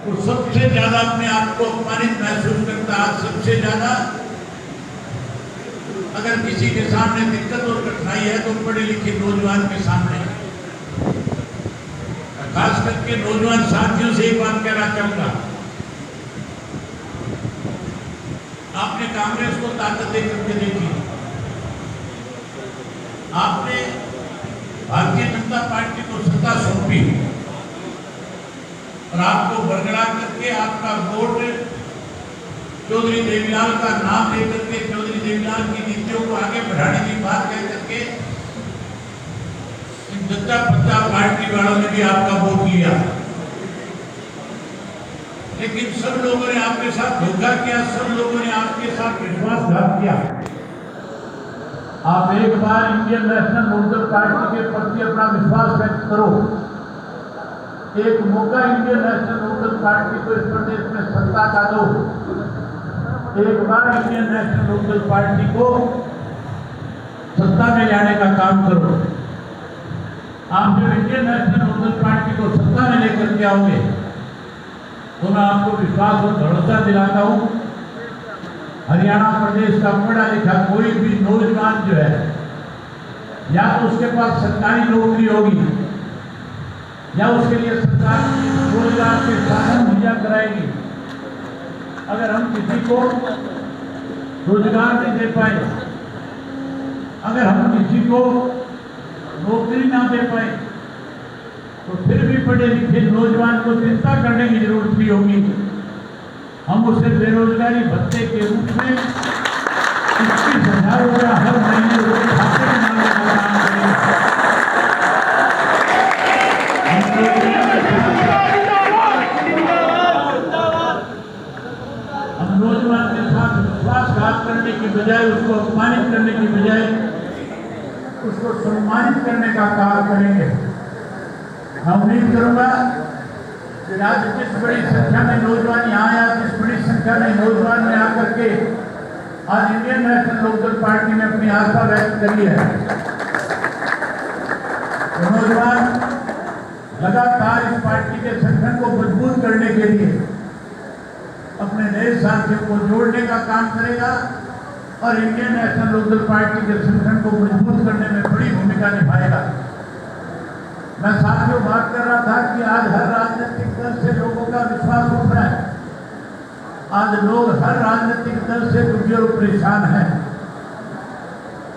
[SPEAKER 9] वो सबसे ज्यादा अपने आप को अपमानित महसूस करता है। सबसे ज्यादा अगर किसी के सामने दिक्कत और कठिनाई है तो पढ़े लिखे नौजवान के सामने। खास करके नौजवान साथियों से एक बात कहना चाहूंगा, आपने कांग्रेस को ताकत दे करके देखी, आपने भारतीय जनता पार्टी को सत्ता सौंपी और आपको बरगड़ा करके आपका वोट चौधरी देवीलाल का नाम लेकर के, चौधरी देवीलाल की नीतियों को आगे बढ़ाने की बात कह करके जनता पत्ता पार्टी वालों ने भी आपका वोट लिया। लेकिन सब लोगों ने आपके साथ धोखा किया, सब लोगों ने आपके साथ विश्वासघात किया। आप एक बार इंडियन नेशनल लोकदल पार्टी के प्रति अपना विश्वास व्यक्त करो। एक मौका इंडियन नेशनल लोकदल पार्टी को इस प्रदेश में सत्ता का दो। एक बार इंडियन नेशनल लोकदल पार्टी को सत्ता में लाने का काम करो। आप जब इंडियन नेशनल लोकदल पार्टी को सत्ता में लेकर के आओगे तो मैं आपको विश्वास और भरोसा दिलाता हूं, हरियाणा प्रदेश का पढ़ा लिखा कोई भी नौजवान जो है, या तो उसके पास सरकारी नौकरी होगी या उसके लिए सरकार रोजगार के साधन मुहैया कराएगी। अगर हम किसी को रोजगार नहीं दे पाए, अगर हम किसी को नौकरी ना दे पाए, तो फिर भी पढ़े लिखे नौजवान को चिंता करने की जरूरत भी होगी। हम उसे बेरोजगारी भत्ते के रूप में 21,000 रुपया हर महीने उसके खाते में डालने का काम करेंगे। हम नौजवान के साथ विश्वासघात करने की बजाय, उसको अपमानित करने की बजाय उसको सम्मानित करने का काम करेंगे। मैं उम्मीद करूंगा कि आज जिस बड़ी संख्या में नौजवान यहाँ आया, जिस बड़ी संख्या में नौजवान ने आकर के आज इंडियन नेशनल लोकदल पार्टी में अपनी आस्था व्यक्त करी है, तो नौजवान लगातार इस पार्टी के संगठन को मजबूत करने के लिए अपने नए साथियों को जोड़ने का काम करेगा और इंडियन नेशनल लोकदल पार्टी के संगठन को मजबूत करने में बड़ी भूमिका निभाएगा। मैं साथियों बात कर रहा था कि आज हर राजनीतिक दल से लोगों का विश्वास उठ रहा है। आज लोग हर राजनीतिक दल से दुखी और परेशान हैं।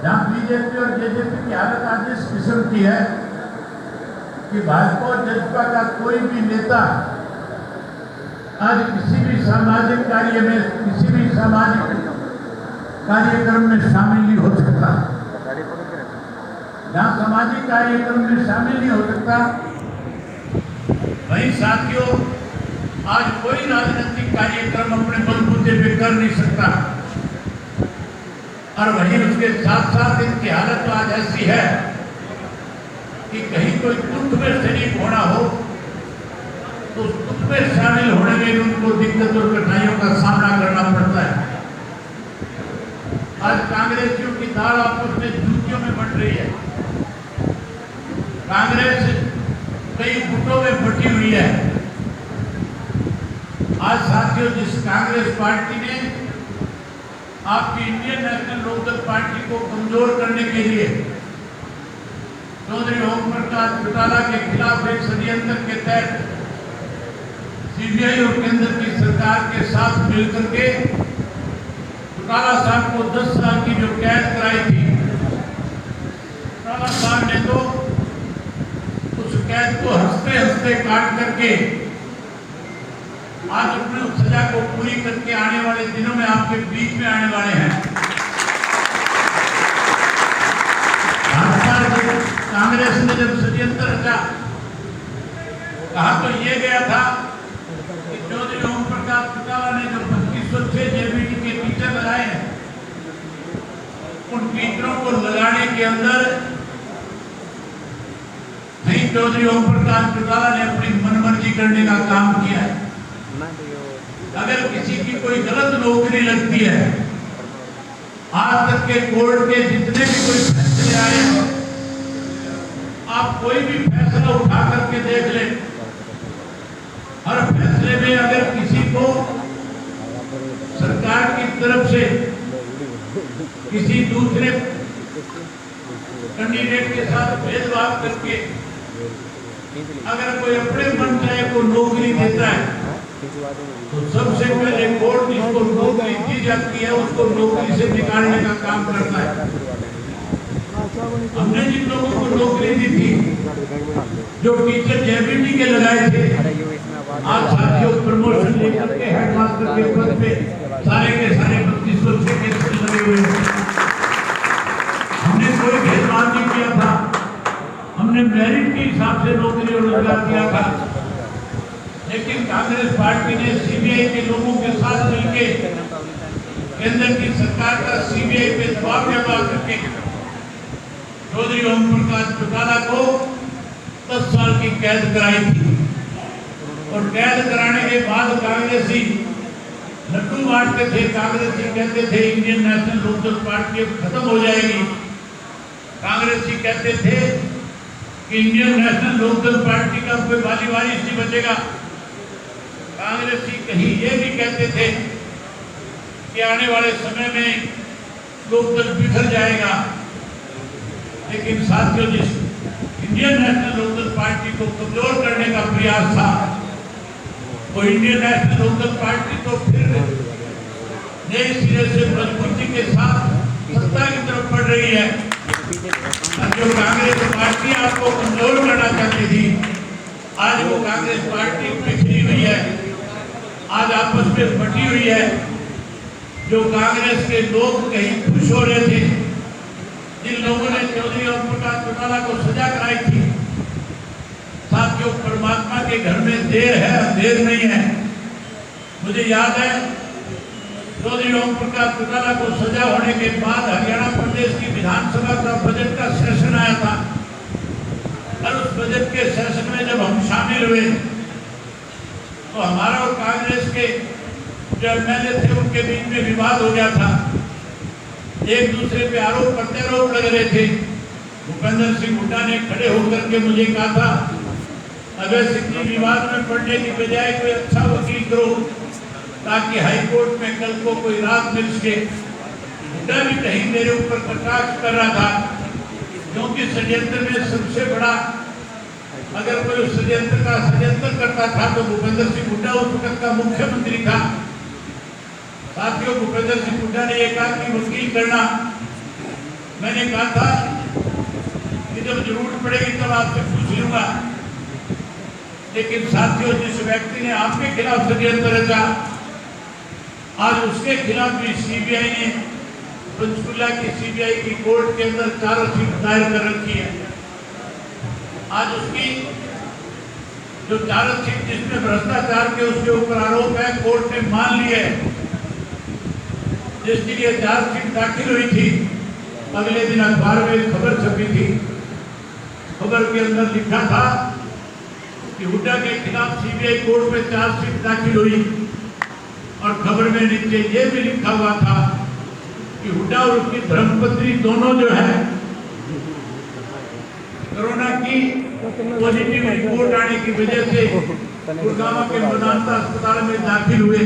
[SPEAKER 9] जहां बीजेपी और जेजेपी की हालत आज इस किस्म की है कि भाजपा और जसपा का कोई भी नेता आज किसी भी सामाजिक कार्य में, किसी भी सामाजिक कार्यक्रम में शामिल नहीं हो सकता। जहां सामाजिक कार्यक्रम में शामिल नहीं हो सकता, वहीं साथियों आज कोई राजनीतिक कार्यक्रम अपने बलबूते पे कर नहीं सकता। और वहीं उसके साथ साथ इनकी हालत तो आज ऐसी है कि कहीं कोई दुख में शरीक होना हो तो दुख में शामिल होने में उनको दिक्कत और कठिनाइयों का सामना करना पड़ता है। आज कांग्रेसियों की दाल आपस में जूतियों में बंट रही है। कांग्रेस कई गुटों में बटी हुई है। आज साथियों जिस कांग्रेस पार्टी ने आपकी इंडियन नेशनल लोकदल पार्टी को कमजोर करने के लिए चौधरी ओम प्रकाश चौटाला के खिलाफ एक षड्यंत्र के तहत सीबीआई और केंद्र की सरकार के साथ मिलकर के चौटाला साहब को 10 साल की जो कैद कराई थी, चौटाला साहब ने तो उस कैद को हंसते हंसते काट करके आज अपनी उस सजा को पूरी करके आने वाले दिनों में आपके बीच में आने वाले हैं। कांग्रेस ने जब षड्यंत्र रचा, कहा तो ये गया था कि चौधरी ओम प्रकाश चौटाला ने जो 2506 जेबीटी के टीचर लगाए हैं, उन टीचरों को लगाने के अंदर नहीं चौधरी ओम प्रकाश चौटाला ने अपनी मनमर्जी करने का काम किया है। अगर किसी की कोई गलत नौकरी लगती है, आज तक के कोर्ट के जितने भी कोई फैसले आए हैं, आप कोई भी फैसला उठा करके देख लें, हर फैसले में अगर किसी को सरकार की तरफ से किसी दूसरे कैंडिडेट के साथ भेदभाव करके अगर कोई अपने मन चाहे को नौकरी देता है, तो सबसे पहले कोर्ट जिसको नौकरी दी जाती है उसको नौकरी से निकालने का काम करता है। हमने जिन लोगों को नौकरी दी थी, जो टीचर जेबीटी के लगाए थे, आज साथियों प्रमोशन लेकर के हेडमास्टर के पद पे सारे के सारे 2506 केस लगे हुए हैं। हमने कोई भेदभाव नहीं किया था, हमने मेरिट के हिसाब से नौकरी और रोजगार दिया था। लेकिन कांग्रेस पार्टी ने सीबीआई के लोगों के साथ मिलकर केंद्र की सरकार का सीबीआई पे दबाव जमा करके चौधरी ओम प्रकाश चौटाला को 10 साल की कैद कराई थी। और कैद कराने के बाद कांग्रेसी लड्डू बांटते थे, कांग्रेसी कहते थे इंडियन नेशनल लोकदल पार्टी अब खत्म हो जाएगी। कांग्रेसी कहते थे कि इंडियन नेशनल लोकदल पार्टी का कोई वाली वारिस नहीं बचेगा। कांग्रेसी कहीं ये भी कहते थे कि आने वाले समय में लोकदल बिखर जाएगा। लेकिन साथियों जिस इंडियन नेशनल लोकदल पार्टी को कमजोर करने का प्रयास था, वो इंडियन नेशनल लोकदल पार्टी तो फिर नए सिरे से मजबूती के साथ सत्ता की तरफ बढ़ रही है। जो कांग्रेस पार्टी आपको कमजोर करना चाहती थी, आज वो कांग्रेस पार्टी बिखरी हुई है, आज आपस में बटी हुई है। जो कांग्रेस के लोग कहीं खुश हो रहे थे, जिन लोगों ने चौधरी ओम प्रकाश चौटाला को सजा कराई थी, साथियों परमात्मा के घर में देर है अंधेर नहीं है। मुझे याद है चौधरी ओम प्रकाश चौटाला को सजा होने के बाद हरियाणा प्रदेश की विधानसभा का बजट का सेशन आया था और उस बजट के सेशन में जब हम शामिल हुए तो हमारा और कांग्रेस के जो एमएलए थे उनके बीच में विवाद हो गया था। एक दूसरे पे आरोप प्रत्यारोप लग रहे थे। भूपेंद्र सिंह हुड्डा ने खड़े होकर के मुझे कहा था, अगर सिंह विवाद में पड़ने की बजाय कोई अच्छा वकील करो ताकि हाई कोर्ट में कल को कोई रात मिल सके। हुड्डा भी कहीं मेरे ऊपर कटाक्ष कर रहा था, क्योंकि षड्यंत्र में सबसे बड़ा अगर कोई षड्यंत्र करता था तो भूपेंद्र सिंह हुड्डा उस वक्त का मुख्यमंत्री था। साथियों, भूपेंद्र सिंह हुड्डा ने एक आदमी वकील करना, मैंने कहा था कि जब जरूरत पड़ेगी तब आपसे पूछ लूंगा। लेकिन साथियों, जिस व्यक्ति ने आपके खिलाफ षड्यंत्र रचा, आज उसके खिलाफ भी सीबीआई ने पंचकुला की सीबीआई की कोर्ट के अंदर चार्जशीट दायर कर रखी है। आज उसकी जो चार्जशीट जिसमें भ्रष्टाचार के उसके ऊपर आरोप है, कोर्ट ने मान लिया है। जिसके लिए चार्जशीट दाखिल हुई थी, अगले दिन अखबार में खबर छपी थी। खबर के अंदर लिखा था कि हुड्डा के खिलाफ सीबीआई कोर्ट में चार्जशीट दाखिल हुई और खबर में नीचे ये भी लिखा हुआ था कि हुड्डा और उसकी धर्मपत्नी दोनों जो है कोरोना की पॉजिटिव रिपोर्ट आने की वजह से गुड़गांव के मेदांता अस्पताल में दाखिल हुए।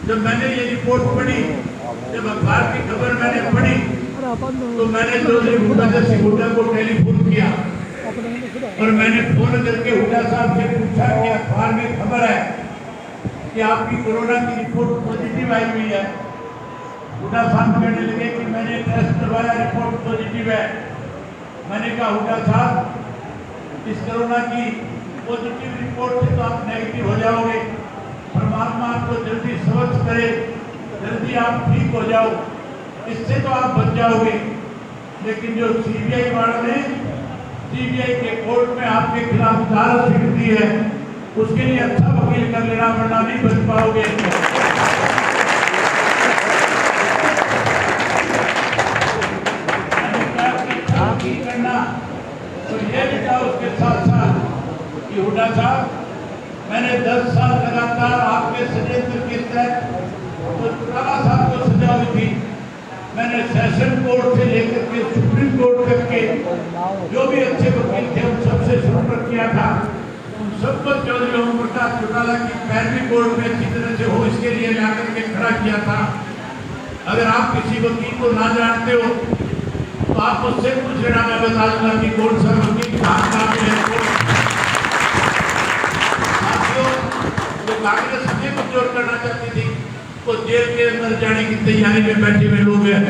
[SPEAKER 9] जब मैंने ये रिपोर्ट पढ़ी, जब अखबार की खबर मैंने पढ़ी, तो मैंने चौधरी भूपेंद्र सिंह हुड्डा को टेलीफोन किया और मैंने फोन करके हुड्डा साहब से पूछा कि अखबार में खबर है कि आपकी कोरोना की रिपोर्ट पॉजिटिव आई हुई है। हुड्डा साहब कहने लगे कि मैंने टेस्ट करवाया, रिपोर्ट पॉजिटिव है। मैंने कहा, हुड्डा साहब, इस कोरोना की पॉजिटिव रिपोर्ट से तो आप नेगेटिव हो जाओगे। परमात्मा आपको जल्दी स्वस्थ करे, जल्दी आप ठीक हो जाओ, इससे तो आप बच जाओगे। लेकिन जो सीबीआई वालों ने सीबीआई के कोर्ट में आपके खिलाफ चार्जशीट दी है, उसके लिए अच्छा वकील कर लेना, वरना नहीं बच पाओगे। अच्छा वकील करना तो ये भी था उसके साथ साथ कि हुड्डा साहब, मैंने 10 साल लगातार आपके षड्यंत्र के तहत तो चौटाला साहब को सजा हुई थी। मैंने सेशन कोर्ट से लेकर के सुप्रीम कोर्ट तक के जो भी अच्छे वकील थे उन सबसे संपर्क किया था। उन सबको चौधरी ओम प्रकाश चौटाला की पैरवी कोर्ट में अच्छी तरह से हो, इसके लिए लाकर के खड़ा किया था। अगर आप किसी वकील को ना जानते हो तो आप मुझसे पूछ लेना, मैं बता दूंगा कि कौन सा वकील कहाँ है। जो कांग्रेस हमें कमजोर करना चाहती थी, वो जेल के अंदर जाने की तैयारी में बैठे हुए लोग हैं।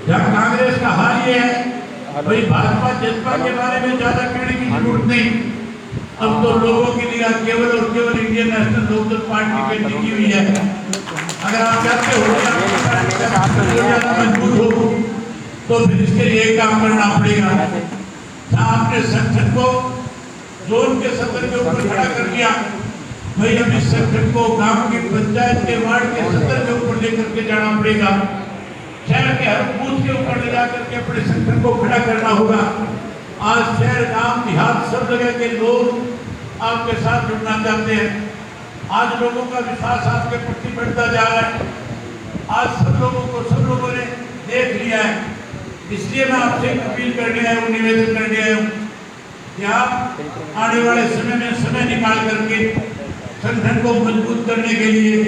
[SPEAKER 9] जहाँ कांग्रेस का हाल ये है, भाई भाजपा जनता के बारे में ज्यादा कहने की जरूरत नहीं। अब तो लोगों की निगाह केवल और केवल इंडियन नेशनल लोकदल पार्टी पे टिकी हुई है। अगर आप चाहते हो ज्यादा मजबूत हो तो फिर इसके लिए एक काम करना पड़ेगा। आपने संगठन को जोन के सदर के ऊपर खड़ा कर दिया, भाई अब इस संगठन को गांव की पंचायत के वार्ड के सदर के ऊपर लेकर के जाना पड़ेगा। शहर के हर बूथ के ऊपर ले जाकर के अपने संगठन को खड़ा करना होगा। आज शहर, गांव, देहात सब जगह के लोग आपके साथ जुड़ना चाहते हैं। आज लोगों का विश्वास आपके प्रति बढ़ता जा रहा है। आज सब लोगों ने देख लिया है। इसलिए मैं आपसे अपील करने आया हूँ, निवेदन करने आया हूँ कि आप आने वाले समय में समय निकाल करके संगठन को मजबूत करने के लिए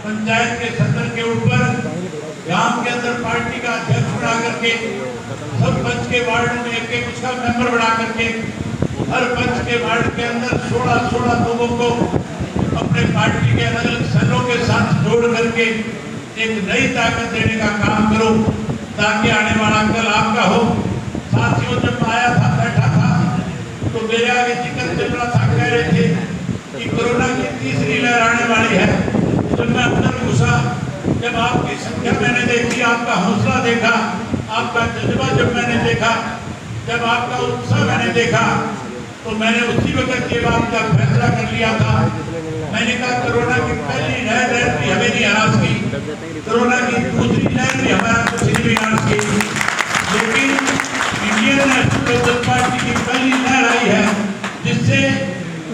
[SPEAKER 9] पंचायत के सदर के ऊपर, गांव के अंदर पार्टी का अध्यक्ष बना करके, सब पंच के वार्ड में एक उसका मेंबर बना करके, हर पंच के वार्ड के अंदर 16 लोगों को अपने पार्टी के अलग अलग सेलों के साथ जोड़ करके एक नई ताकत देने का काम करो, ताकि आने वाला कल आपका हो। साथियों, जब आया था, बैठा था, तो मेरे आगे जिक्र चल रहा था, कह रहे थे कि कोरोना की तीसरी लहर आने वाली है। जब मैं अंदर घुसा, जब आपकी संख्या मैंने देखी, आपका हौसला देखा, आपका जज्बा जब मैंने देखा, जब आपका उत्साह मैंने देखा,
[SPEAKER 6] तो मैंने उसी वक्त ये बात का फैसला कर लिया था। मैंने कहा कोरोना की पहली लहर भी हमें नहीं हरास की, कोरोना की दूसरी लहर भी हमारा कुछ नहीं बिगाड़ की, लेकिन इंडियन नेशनल लोकदल पार्टी की पहली लहर आई है जिससे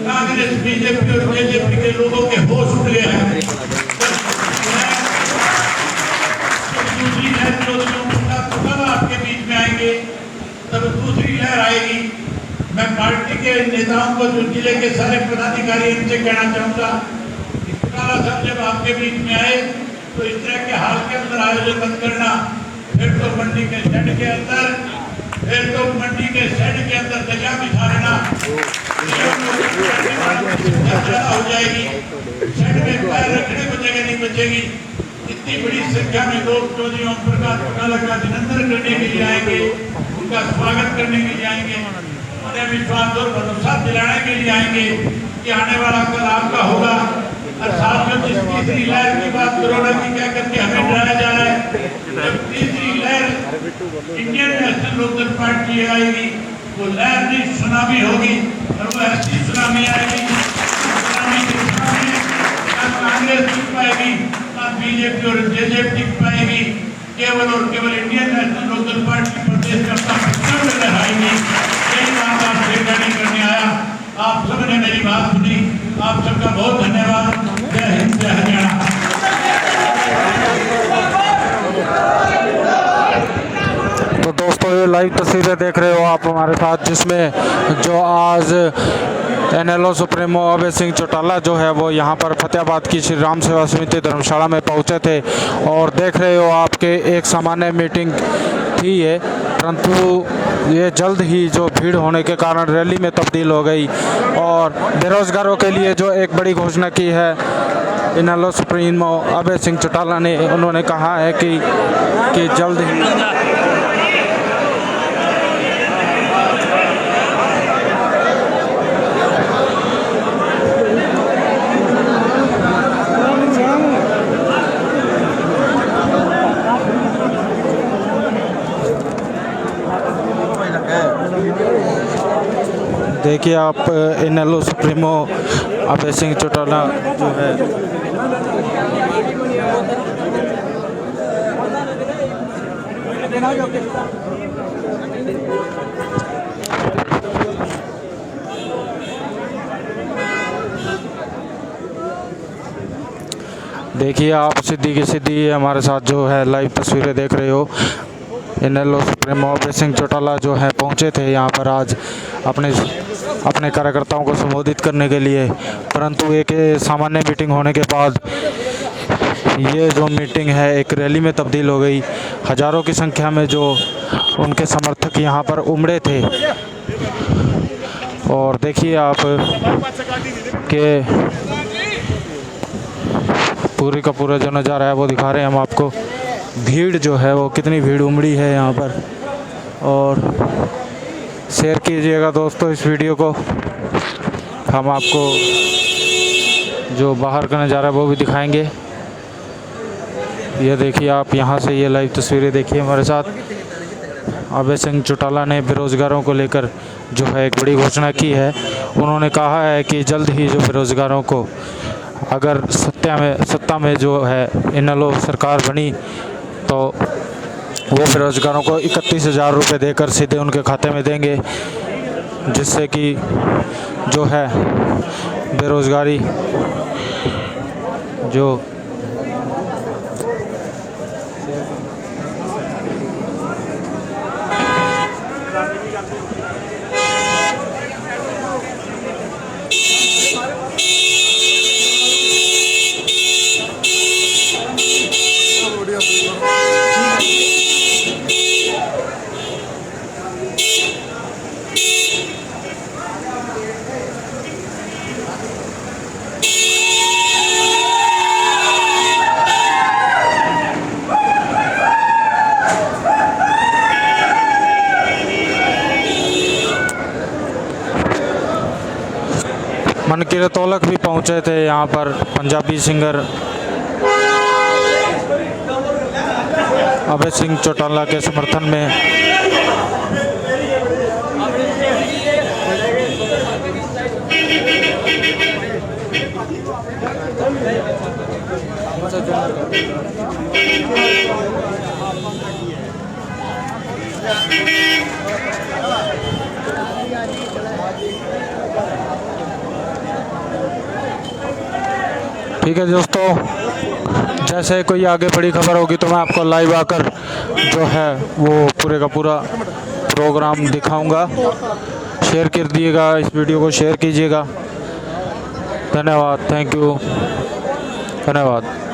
[SPEAKER 6] कांग्रेस, बीजेपी और जेजेपी के लोगों के होश उठ गए हैं। दूसरी लहर कब आपके बीच में आएंगे, तब दूसरी लहर आएगी। मैं पार्टी के नेताओं को, जो जिले के सारे पदाधिकारी, इनसे कहना चाहूँगा कि काला साहब जब आपके बीच में आए तो इस तरह के हाल के अंदर आयोजन मत करना। फिर तो मंडी के शेड के अंदर दरिया बिछा लेना हो जाएगी, शेड में पैर रखने को जगह नहीं बचेगी। इतनी बड़ी संख्या में लोग चौधरी ओम प्रकाश चौटाला का अभिनंदन करने के लिए आएंगे, उनका स्वागत करने के लिए आएंगे, उन्हें विश्वास और भरोसा दिलाने के लिए आएंगे कि आने वाला कल आपका होगा। और साथ में जिस तीसरी लहर की बात कोरोना की क्या करके हमें डराया जा रहा है, जब तीसरी लहर इंडियन नेशनल लोकदल पार्टी आएगी, वो लहर नहीं सुनामी होगी, और वो ऐसी सुनामी आएगी, सुनामी के सामने ना कांग्रेस टिक पाएगी, ना बीजेपी और जेजेपी टिक पाएगी। केवल और केवल इंडियन नेशनल लोकदल पार्टी प्रदेश में अपना प्रचंड लहराएगी। यही बात आपसे कहने करने आया। आप सबने मेरी बात सुनी, आप सबका बहुत धन्यवाद। जय हिंद, जय हरियाणा।
[SPEAKER 1] तो दोस्तों, ये लाइव तस्वीरें देख रहे हो आप हमारे साथ, जिसमें जो आज NLO सुप्रीमो अभय सिंह चौटाला जो है वो यहाँ पर फतेहाबाद की श्री राम सेवा समिति धर्मशाला में पहुँचे थे। और देख रहे हो आपके एक सामान्य मीटिंग थी ये, परंतु ये जल्द ही जो भीड़ होने के कारण रैली में तब्दील हो गई। और बेरोजगारों के लिए जो एक बड़ी घोषणा की है NLO सुप्रीमो अभय सिंह चौटाला ने, उन्होंने कहा है कि जल्द ही देखिए आप NLO सुप्रीमो अभय सिंह चौटाला जो है देखिए आप सीधी की सीधी हमारे साथ जो है लाइव तस्वीरें देख रहे हो। NLO सुप्रीमो अभय सिंह चौटाला जो है पहुंचे थे यहाँ पर आज अपने कार्यकर्ताओं को संबोधित करने के लिए, परंतु एक सामान्य मीटिंग होने के बाद ये जो मीटिंग है एक रैली में तब्दील हो गई। हज़ारों की संख्या में जो उनके समर्थक यहाँ पर उमड़े थे। और देखिए आप के पूरी का पूरा जो नज़ारा है वो दिखा रहे हैं हम आपको। भीड़ जो है वो कितनी भीड़ उमड़ी है यहाँ पर। और शेयर कीजिएगा दोस्तों इस वीडियो को। हम आपको जो बाहर का नज़ारा है वो भी दिखाएंगे। ये देखिए आप यहाँ से ये लाइव तस्वीरें देखिए हमारे साथ। अभय सिंह चौटाला ने बेरोज़गारों को लेकर जो है एक बड़ी घोषणा की है। उन्होंने कहा है कि जल्द ही जो बेरोज़गारों को अगर सत्ता में जो है NLO सरकार बनी तो वो बेरोज़गारों को 31,000 रुपये देकर सीधे उनके खाते में देंगे, जिससे कि जो है बेरोज़गारी जो मनकीरत औलख भी पहुंचे थे यहाँ पर पंजाबी सिंगर अभय सिंह चौटाला के समर्थन में। ठीक है दोस्तों, जैसे कोई आगे बड़ी खबर होगी तो मैं आपको लाइव आकर जो है वो पूरे का पूरा प्रोग्राम दिखाऊंगा। शेयर कर दिएगा, इस वीडियो को शेयर कीजिएगा। धन्यवाद, थैंक यू, धन्यवाद।